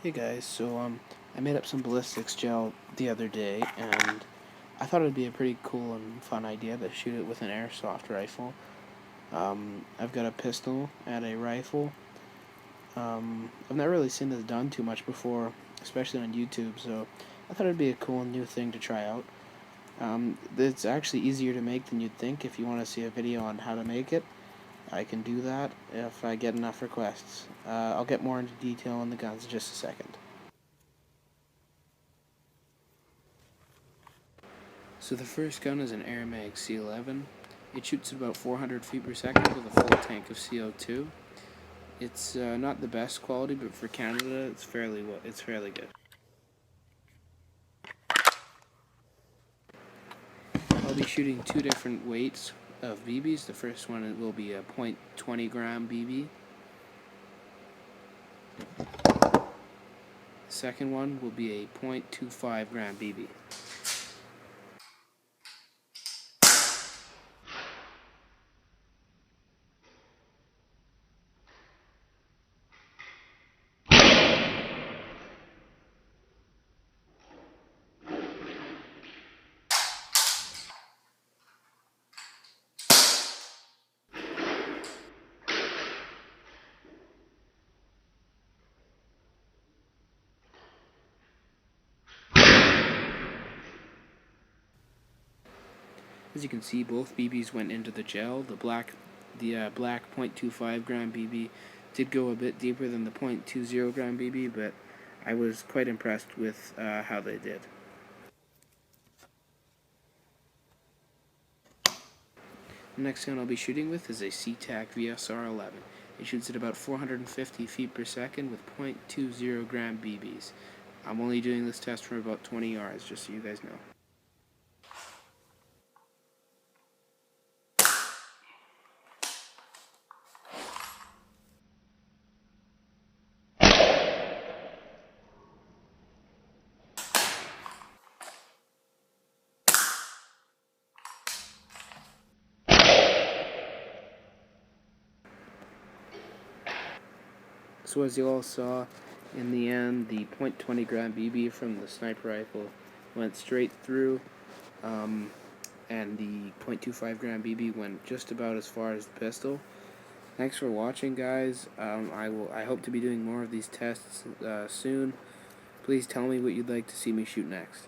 Hey guys, I made up some ballistics gel the other day, and I thought it'd be a pretty cool and fun idea to shoot it with an airsoft rifle. I've got a pistol and a rifle. I've not really seen this done too much before, especially on YouTube, so I thought it'd be a cool new thing to try out. It's actually easier to make than you'd think. If you want to see a video on how to make it, I can do that if I get enough requests. I'll get more into detail on the guns in just a second. So the first gun is an Air Mag C11. It shoots at about 400 feet per second with a full tank of CO2. It's not the best quality, but for Canada, it's fairly good. I'll be shooting two different weights of BBs. The first one will be a .20 gram BB. The second one will be a .25 gram BB. As you can see, both BBs went into the gel. The black .25 gram BB did go a bit deeper than the .20 gram BB, but I was quite impressed with how they did. The next gun I'll be shooting with is a SeaTac VSR-11. It shoots at about 450 feet per second with .20 gram BBs. I'm only doing this test from about 20 yards, just so you guys know. So as you all saw, in the end, the .20 gram BB from the sniper rifle went straight through, and the .25 gram BB went just about as far as the pistol. Thanks for watching, guys. I hope to be doing more of these tests soon. Please tell me what you'd like to see me shoot next.